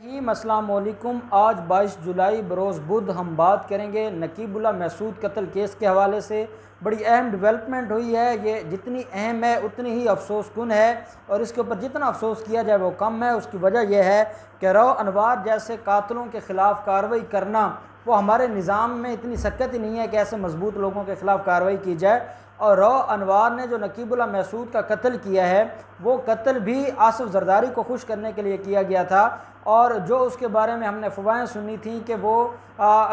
अस्सलाम वालेकुम। आज 22 जुलाई बरोज़ बुध हम बात करेंगे नकीबुल्लाह महसूद कत्ल केस के हवाले से। बड़ी अहम डेवलपमेंट हुई है। ये जितनी अहम है उतनी ही अफसोस कुन है, और इसके ऊपर जितना अफसोस किया जाए वो कम है। उसकी वजह यह है कि रौ अनवार जैसे कातलों के ख़िलाफ़ कार्रवाई करना वो हमारे निज़ाम में इतनी सख्त ही नहीं है कि ऐसे मजबूत लोगों के ख़िलाफ़ कार्रवाई की जाए। और रौ अनवार ने जो नकीबुल्लाह महसूद का कत्ल किया है वो कत्ल भी आसिफ जरदारी को खुश करने के लिए किया गया था। और जो उसके बारे में हमने अफवाहें सुनी थी कि वो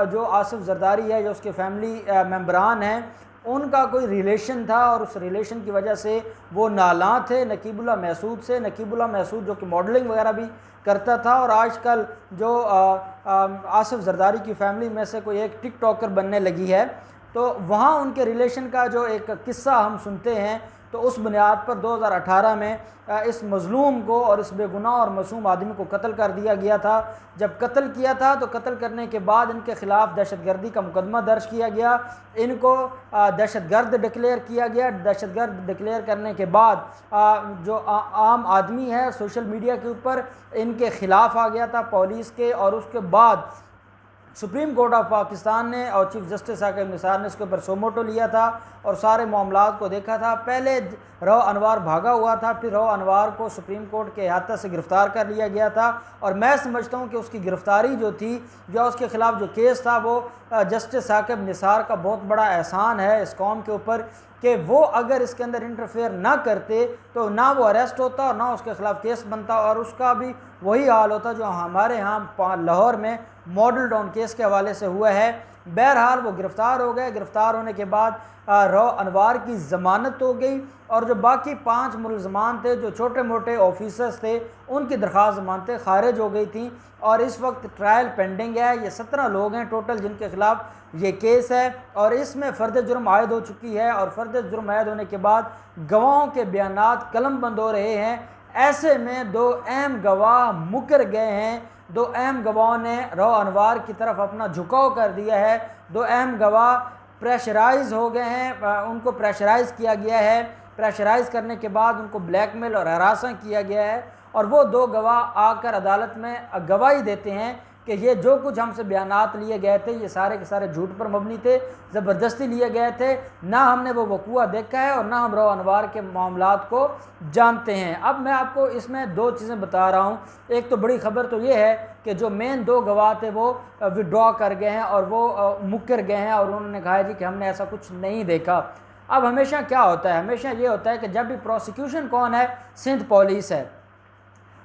जो आसिफ जरदारी है, जो उसके फैमिली मेम्बरान हैं, उनका कोई रिलेशन था और उस रिलेशन की वजह से वो नाला थे नकीबुल्लाह महसूद से। नकीबुल्लाह महसूद जो कि मॉडलिंग वगैरह भी करता था, और आजकल जो आसिफ जरदारी की फ़ैमिली में से कोई एक टिक टॉकर बनने लगी है, तो वहाँ उनके रिलेशन का जो एक किस्सा हम सुनते हैं, तो उस बुनियाद पर 2018 में इस मज़लूम को और इस बेगुनाह और मासूम आदमी को कत्ल कर दिया गया था। जब कत्ल किया था तो कत्ल करने के बाद इनके ख़िलाफ़ दहशतगर्दी का मुकदमा दर्ज किया गया। इनको दहशतगर्द डिक्लेयर किया गया। दहशतगर्द डिक्लेयर करने के बाद जो आम आदमी है सोशल मीडिया के ऊपर इनके ख़िलाफ़ आ गया था पुलिस के, और उसके बाद सुप्रीम कोर्ट ऑफ पाकिस्तान ने और चीफ जस्टिस साकिब निसार ने इसके ऊपर सोमोटो लिया था और सारे मामलात को देखा था। पहले रौ अनवार भागा हुआ था, फिर रौ अनवार को सुप्रीम कोर्ट के अहाता से गिरफ़्तार कर लिया गया था। और मैं समझता हूँ कि उसकी गिरफ़्तारी जो थी, जो उसके ख़िलाफ़ जो केस था, वो जस्टिस साकिब निसार का बहुत बड़ा एहसान है इस कौम के ऊपर कि वो अगर इसके अंदर इंटरफेयर ना करते तो ना वो अरेस्ट होता और ना उसके ख़िलाफ़ केस बनता, और उसका भी वही हाल होता जो हमारे यहाँ लाहौर में मॉडल टाउन केस के हवाले से हुआ है। बहरहाल वो गिरफ़्तार हो गए। गिरफ़्तार होने के बाद रौ अनवार की ज़मानत हो गई, और जो बाकी 5 मुलज़मान थे, जो छोटे मोटे ऑफिसर्स थे, उनकी दरख्वास्त ज़मानतें खारिज हो गई थी। और इस वक्त ट्रायल पेंडिंग है। ये 17 लोग हैं टोटल जिनके ख़िलाफ़ ये केस है, और इसमें फ़र्द जुर्म आयद हो चुकी है। और फ़र्द जुर्म आयद होने के बाद गवाहों के बयानात कलम बंद हो रहे हैं। ऐसे में 2 अहम गवाह मुकर गए हैं। 2 अहम गवाहों ने रौ अनवार की तरफ अपना झुकाव कर दिया है। 2 अहम गवाह प्रेशराइज़ हो गए हैं, उनको प्रेशराइज़ किया गया है। प्रेशराइज़ करने के बाद उनको ब्लैकमेल और हरासा किया गया है, और वो 2 गवाह आकर अदालत में गवाही देते हैं कि ये जो कुछ हमसे बयानात लिए गए थे ये सारे के सारे झूठ पर मबनी थे, ज़बरदस्ती लिए गए थे। ना हमने वो वक़ूआ देखा है और ना हम रौ अनवार के मामलात को जानते हैं। अब मैं आपको इसमें 2 चीज़ें बता रहा हूँ। एक तो बड़ी ख़बर तो ये है कि जो मेन 2 गवाह थे वो विड्रॉ कर गए हैं और वो मुकर गए हैं, और उन्होंने कहा है जी कि हमने ऐसा कुछ नहीं देखा। अब हमेशा क्या होता है, हमेशा ये होता है कि जब भी प्रोसिक्यूशन कौन है, सिंध पुलिस है।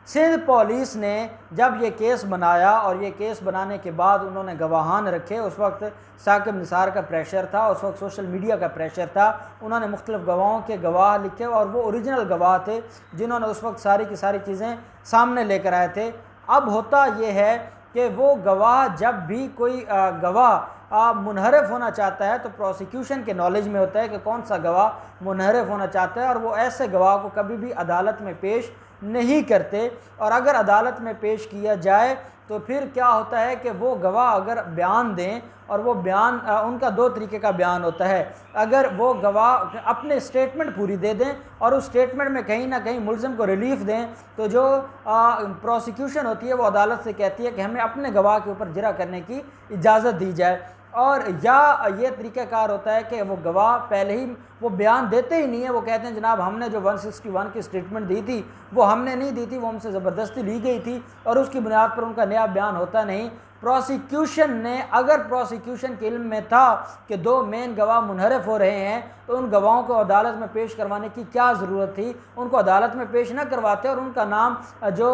सिंध पुलिस ने जब ये केस बनाया और ये केस बनाने के बाद उन्होंने गवाहान रखे, उस वक्त साकिब निसार का प्रेशर था, उस वक्त सोशल मीडिया का प्रेशर था। उन्होंने मुख्तलिफ गवाहों के गवाह लिखे, और वो ओरिजिनल गवाह थे जिन्होंने उस वक्त सारी की सारी चीज़ें सामने लेकर आए थे। अब होता ये है कि वो गवाह, जब भी कोई गवाह मुनहरफ होना चाहता है तो प्रोसिक्यूशन के नॉलेज में होता है कि कौन सा गवाह मुनहरफ होना चाहता है, और वो ऐसे गवाह को कभी भी अदालत में पेश नहीं करते। और अगर अदालत में पेश किया जाए तो फिर क्या होता है कि वो गवाह अगर बयान दें, और वो बयान उनका 2 तरीके का बयान होता है। अगर वो गवाह अपने स्टेटमेंट पूरी दे दें और उस स्टेटमेंट में कहीं ना कहीं मुलज़िम को रिलीफ दें, तो जो प्रोसिक्यूशन होती है वो अदालत से कहती है कि हमें अपने गवाह के ऊपर जिरा करने की इजाज़त दी जाए। और या ये तरीक़ाकार होता है कि वो गवाह पहले ही वो बयान देते ही नहीं है, वो कहते हैं जनाब हमने जो 161 की स्टेटमेंट दी थी वो हमने नहीं दी थी, वो हमसे ज़बरदस्ती ली गई थी, और उसकी बुनियाद पर उनका नया बयान होता नहीं। प्रोसिक्यूशन ने, अगर प्रोसिक्यूशन के इल्म में था कि 2 मेन गवाह मुनहरफ हो रहे हैं, तो उन गवाहों को अदालत में पेश करवाने की क्या ज़रूरत थी। उनको अदालत में पेश ना करवाते और उनका नाम जो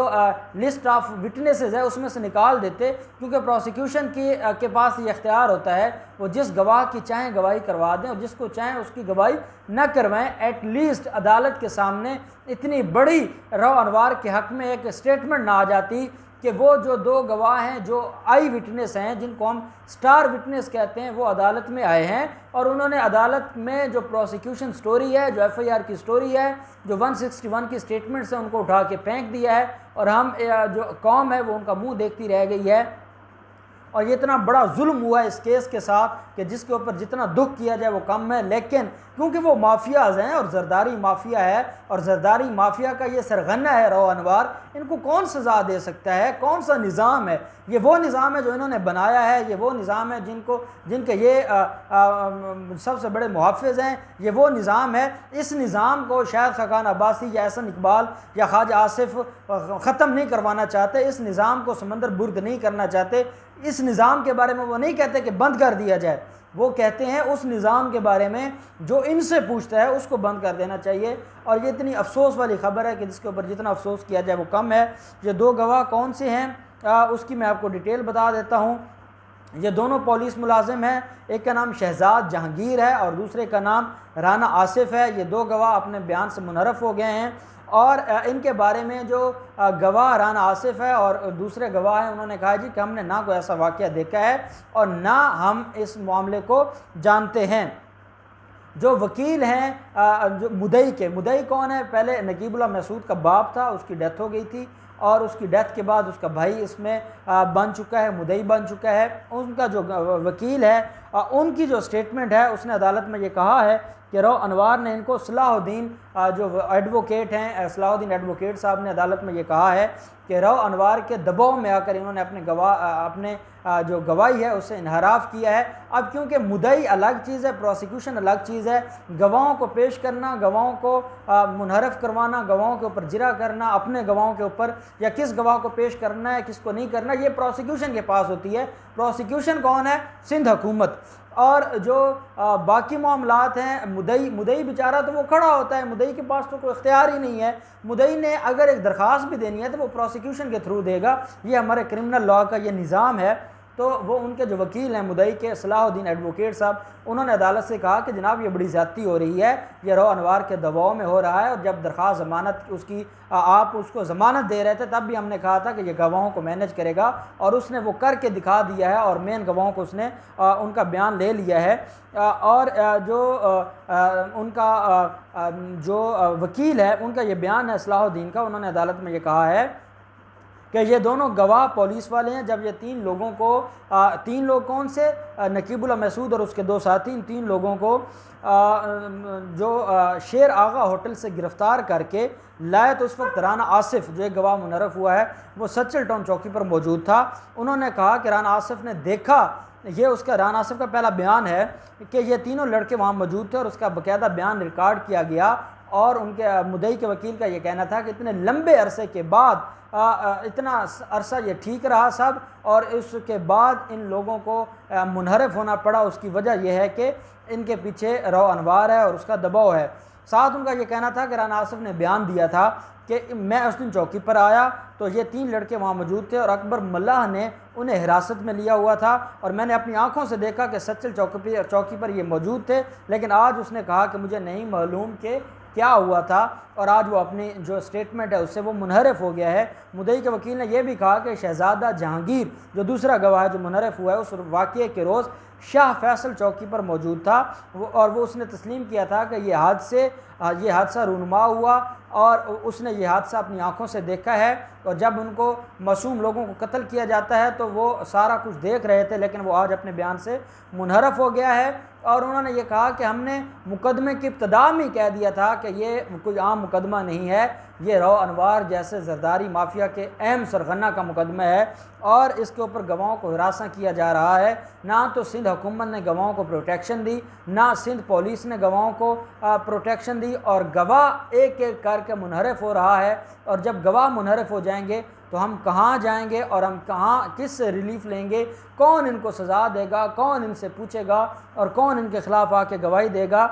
लिस्ट ऑफ विटनेसेस है उसमें से निकाल देते, क्योंकि प्रोसिक्यूशन के पास ये इख्तियार होता है, वो जिस गवाह की चाहें गवाही करवा दें और जिसको चाहें उसकी गवाही न करवाएं। एटलीस्ट अदालत के सामने इतनी बड़ी रौ अनवार के हक़ में एक स्टेटमेंट ना आ जाती कि वो जो 2 गवाह हैं, जो आई विटनेस हैं, जिनको हम स्टार विटनेस कहते हैं, वो अदालत में आए हैं, और उन्होंने अदालत में जो प्रोसिक्यूशन स्टोरी है, जो FIR की स्टोरी है, जो 161 की स्टेटमेंट से उनको उठा के फेंक दिया है, और हम जो कौम है वो उनका मुंह देखती रह गई है। और ये इतना बड़ा जुल्म हुआ है इस केस के साथ कि जिसके ऊपर जितना दुख किया जाए वो कम है। लेकिन क्योंकि वो माफियाज हैं और जरदारी माफिया है और जरदारी माफिया का ये सरगना है रॉ अनवार, इनको कौन सज़ा दे सकता है? कौन सा निज़ाम है? ये वो निज़ाम है जो इन्होंने बनाया है, ये वो निज़ाम है जिनके ये सबसे बड़े मुहाफ़िज़ हैं, ये वो निज़ाम है। इस निज़ाम को शायद ख़ाक़ान अब्बासी या एहसन इकबाल या ख्वाजा आसिफ ख़त्म नहीं करवाना चाहते, इस निज़ाम को समंदर बुर्द नहीं करना चाहते। इस निज़ाम के बारे में वो नहीं कहते कि बंद कर दिया जाए, वो कहते हैं उस निज़ाम के बारे में जो इनसे पूछता है उसको बंद कर देना चाहिए। और ये इतनी अफसोस वाली ख़बर है कि जिसके ऊपर जितना अफसोस किया जाए वो कम है। ये दो गवाह कौन से हैं उसकी मैं आपको डिटेल बता देता हूँ। ये दोनों पुलिस मुलाजिम हैं, एक का नाम शहजाद जहांगीर है और दूसरे का नाम राना आसिफ है। ये दो गवाह अपने बयान से मुनहरफ हो गए हैं और इनके बारे में जो गवाह राना आसिफ है और दूसरे गवाह हैं, उन्होंने कहा जी कि हमने ना कोई ऐसा वाक़या देखा है और ना हम इस मामले को जानते हैं। जो वकील हैं जो मुदई कौन है? पहले नकीबुल्लाह महसूद का बाप था, उसकी डेथ हो गई थी और उसकी डेथ के बाद उसका भाई इसमें बन चुका है, मुदई बन चुका है। उनका जो वकील है उनकी जो स्टेटमेंट है उसने अदालत में ये कहा है कि रॉ अनवार ने इनको सलाहुद्दीन जो एडवोकेट हैं, सलाहुद्दीन एडवोकेट साहब ने अदालत में ये कहा है कि रॉ अनवार के दबाव में आकर इन्होंने अपने जो गवाही है उससे इनहराफ किया है। अब क्योंकि मुदई अलग चीज़ है, प्रोसिक्यूशन अलग चीज़ है, गवाहों को पेश करना, गवाहों को मुनहरफ करवाना, गवाहों के ऊपर जिरा करना, अपने गवाहों के ऊपर या किस गवाह को पेश करना है किसको नहीं करना, ये प्रोसिक्यूशन के पास होती है। प्रोसिक्यूशन कौन है? सिंध हुकूमत। और जो बाकी मामलात हैं, मुदई बेचारा तो वो खड़ा होता है, मुदई के पास तो कोई इख्तियार ही नहीं है। मुदई ने अगर एक दरख्वास्त भी देनी है तो वो प्रोसिक्यूशन के थ्रू देगा। ये हमारे क्रिमिनल लॉ का ये निज़ाम है। तो वो उनके जो वकील हैं मुदई के सलाहुद्दीन एडवोकेट साहब, उन्होंने अदालत से कहा कि जनाब ये बड़ी ज़्यादती हो रही है, ये रॉ अनवार के दबाव में हो रहा है। और जब दरख्वास्त ज़मानत उसकी आप उसको ज़मानत दे रहे थे तब भी हमने कहा था कि ये गवाहों को मैनेज करेगा और उसने वो करके दिखा दिया है और मेन गवाहों को उसने उनका बयान ले लिया है। और जो उनका जो वकील है उनका ये बयान है सलाहुद्दीन का, उन्होंने अदालत में ये कहा है कि ये दोनों गवाह पुलिस वाले हैं। जब ये तीन लोगों को तीन लोग कौन से? नकीबुल्लाह महसूद और उसके दो साथी, इन तीन लोगों को जो शेर आगा होटल से गिरफ़्तार करके लाए तो उस वक्त राना आसिफ जो एक गवाह मुनहरफ हुआ है वो सच्चल टाउन चौकी पर मौजूद था। उन्होंने कहा कि राना आसिफ ने देखा, ये उसका राना आसिफ का पहला बयान है कि ये तीनों लड़के वहाँ मौजूद थे और उसका बाकायदा बयान रिकॉर्ड किया गया। और उनके मुदई के वकील का ये कहना था कि इतने लंबे अरसे के बाद इतना अरसा ये ठीक रहा सब और इसके बाद इन लोगों को मुनहरफ होना पड़ा। उसकी वजह यह है कि इनके पीछे रॉ अनवार है और उसका दबाव है। साथ उनका ये कहना था कि राना आसिफ ने बयान दिया था कि मैं उस दिन चौकी पर आया तो ये तीन लड़के वहाँ मौजूद थे और अकबर मल्लाह ने उन्हें हिरासत में लिया हुआ था और मैंने अपनी आंखों से देखा कि सच्चल चौकी पर ये मौजूद थे। लेकिन आज उसने कहा कि मुझे नहीं मालूम कि क्या हुआ था और आज वो अपनी जो स्टेटमेंट है उससे वो मुनहरफ हो गया है। मुदई के वकील ने यह भी कहा कि शहजादा जहांगीर जो दूसरा गवाह है जो मुनहरफ हुआ है उस वाक़ये के रोज़ शाह फैसल चौकी पर मौजूद था और वो उसने तस्लीम किया था कि ये हादसा रूनुमा हुआ और उसने ये हादसा अपनी आंखों से देखा है। और जब उनको मासूम लोगों को कत्ल किया जाता है तो वो सारा कुछ देख रहे थे, लेकिन वो आज अपने बयान से मुनहरफ हो गया है। और उन्होंने ये कहा कि हमने मुकदमे की इब्तदा में कह दिया था कि ये कोई आम मुकदमा नहीं है, ये रॉ अनवार जैसे जरदारी माफिया के अहम सरगना का मुकदमा है और इसके ऊपर गवाहों को हिरासा किया जा रहा है। ना तो सिंध हुकूमत ने गवाहों को प्रोटेक्शन दी, ना सिंध पुलिस ने गवाहों को प्रोटेक्शन दी और गवाह एक एक करके मुनहरफ हो रहा है। और जब गवाह मुनहरफ हो जाएंगे तो हम कहाँ जाएंगे और हम कहाँ किस से रिलीफ लेंगे? कौन इनको सज़ा देगा? कौन इनसे पूछेगा और कौन इनके ख़िलाफ़ आके गवाही देगा?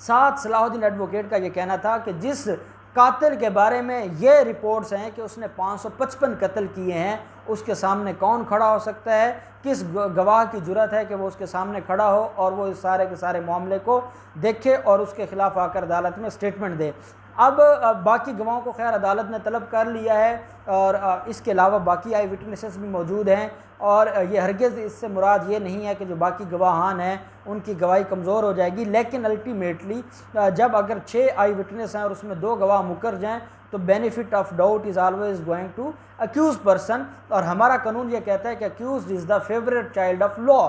साथ सलाहुद्दीन एडवोकेट का ये कहना था कि जिस कातिल के बारे में ये रिपोर्ट्स हैं कि उसने 555 कत्ल किए हैं, उसके सामने कौन खड़ा हो सकता है? किस गवाह की जुर्रत है कि वो उसके सामने खड़ा हो और वो इस सारे के सारे मामले को देखे और उसके ख़िलाफ़ आकर अदालत में स्टेटमेंट दे? अब बाकी गवाहों को खैर अदालत ने तलब कर लिया है और इसके अलावा बाकी आई विटनेसेस भी मौजूद हैं और ये हरगिज़ इससे मुराद ये नहीं है कि जो बाकी गवाहान हैं उनकी गवाही कमज़ोर हो जाएगी, लेकिन अल्टीमेटली जब अगर 6 आई विटनेस हैं और उसमें 2 गवाह मुकर जाएँ तो benefit of doubt is always going to accused person. और हमारा कानून ये कहता है कि accused is the favourite child of law.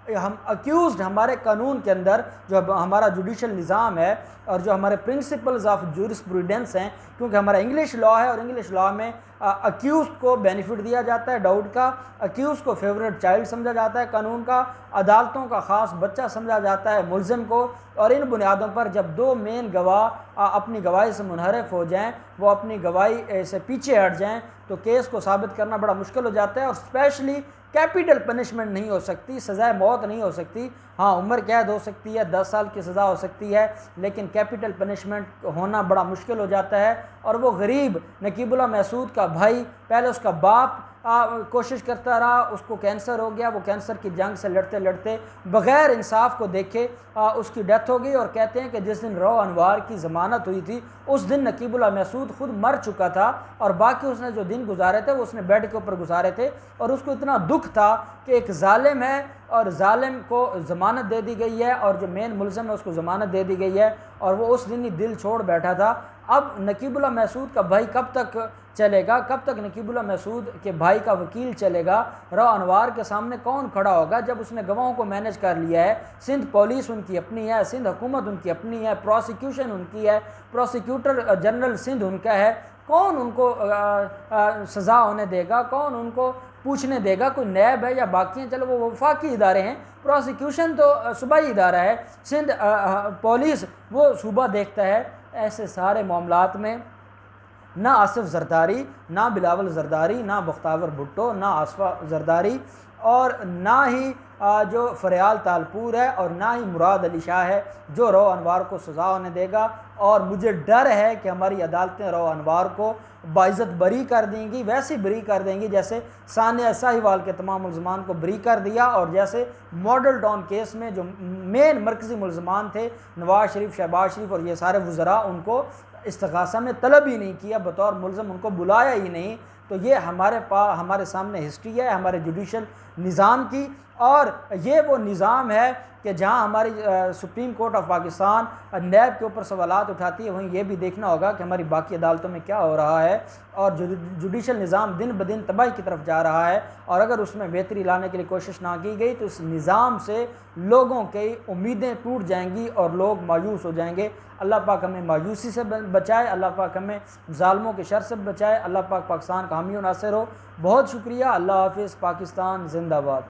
हम अक्यूज़ हमारे कानून के अंदर जो हमारा जुडिशल निज़ाम है और जो हमारे प्रिंसिपल्स ऑफ जूरिस्प्रूडेंस हैं, क्योंकि हमारा इंग्लिश लॉ है और इंग्लिश लॉ में अक्यूज़ को बेनिफिट दिया जाता है डाउट का, अक्यूज़ को फेवरेट चाइल्ड समझा जाता है कानून का, अदालतों का ख़ास बच्चा समझा जाता है मुलज़िम को। और इन बुनियादों पर जब 2 मेन गवाह अपनी गवाही से मुनहरफ हो जाएँ, वो अपनी गवाही से पीछे हट जाएँ, तो केस को साबित करना बड़ा मुश्किल हो जाता है। और स्पेशली कैपिटल पनिशमेंट नहीं हो सकती, सज़ाए मौत नहीं हो सकती। हाँ, उम्र कैद हो सकती है, 10 साल की सज़ा हो सकती है, लेकिन कैपिटल पनिशमेंट होना बड़ा मुश्किल हो जाता है। और वो गरीब नकीबुल्लाह महसूद का भाई, पहले उसका बाप कोशिश करता रहा, उसको कैंसर हो गया, वो कैंसर की जंग से लड़ते लड़ते बग़ैर इंसाफ को देखे उसकी डेथ हो गई। और कहते हैं कि जिस दिन रौ अनवार की ज़मानत हुई थी उस दिन नकीबुल्लाह महसूद ख़ुद मर चुका था और बाकी उसने जो दिन गुजारे थे वो उसने बेड के ऊपर गुजारे थे। और उसको इतना दुख था कि एक ज़ालिम है और ज़ालिम को ज़मानत दे दी गई है और जो मेन मुलज़िम है उसको ज़मानत दे दी गई है और वो उस दिन ही दिल छोड़ बैठा था। अब नकीबुल्लाह महसूद का भाई कब तक चलेगा, कब तक नकीबुल्लाह महसूद के भाई का वकील चलेगा? रौ अनवार के सामने कौन खड़ा होगा जब उसने गवाहों को मैनेज कर लिया है? सिंध पुलिस उनकी अपनी है, सिंध हुकूमत उनकी अपनी है, प्रोसिक्यूशन उनकी है, प्रोसिक्यूटर जनरल सिंध उनका है। कौन उनको सज़ा होने देगा? कौन उनको पूछने देगा? कोई नैब है या बाकी हैं? चलो वो वफाकी इदारे हैं, प्रोसिक्यूशन तो सूबाई इदारा है, सिंध पुलिस वो सूबा देखता है। ऐसे सारे मामलात में ना आसिफ जरदारी, ना बिलावल जरदारी, ना बख्तावर भुट्टो, ना आसफा जरदारी और ना ही जो फरियाल तालपुर है और ना ही मुराद अली शाह है जो रौ अनवार को सज़ा होने देगा। और मुझे डर है कि हमारी अदालतें रौ अनवार को बाइज़्ज़त बरी कर देंगी, वैसे बरी कर देंगी जैसे सानिया साहिवाल के तमाम मुलज़मान को बरी कर दिया और जैसे मॉडल टाउन केस में जो मेन मरकज़ी मुलज़मान थे नवाज शरीफ, शहबाज शरीफ और ये सारे वज़रा, उनको इस्तिग़ासा में तलब ही नहीं किया, बतौर मुलज़म उनको बुलाया ही नहीं। तो ये हमारे सामने हिस्ट्री है हमारे जुडिशल निज़ाम की। और ये वो निज़ाम है कि जहाँ हमारी सुप्रीम कोर्ट ऑफ पाकिस्तान नैब के ऊपर सवालात उठाती है, वहीं ये भी देखना होगा कि हमारी बाकी अदालतों में क्या हो रहा है। और जुडिशल निज़ाम दिन ब दिन तबाही की तरफ जा रहा है और अगर उसमें बेहतरी लाने के लिए कोशिश ना की गई तो इस निज़ाम से लोगों की उम्मीदें टूट जाएंगी और लोग मायूस हो जाएंगे। अल्लाह पाक हमें मायूसी से बचाए, अल्लाह पाक हमें ज़ालिमों के शर से बचाए, अल्लाह पाक पाकिस्तान का हामी और नासिर हो। बहुत शुक्रिया। अल्लाह हाफ़िज़। पाकिस्तान जिंदाबाद।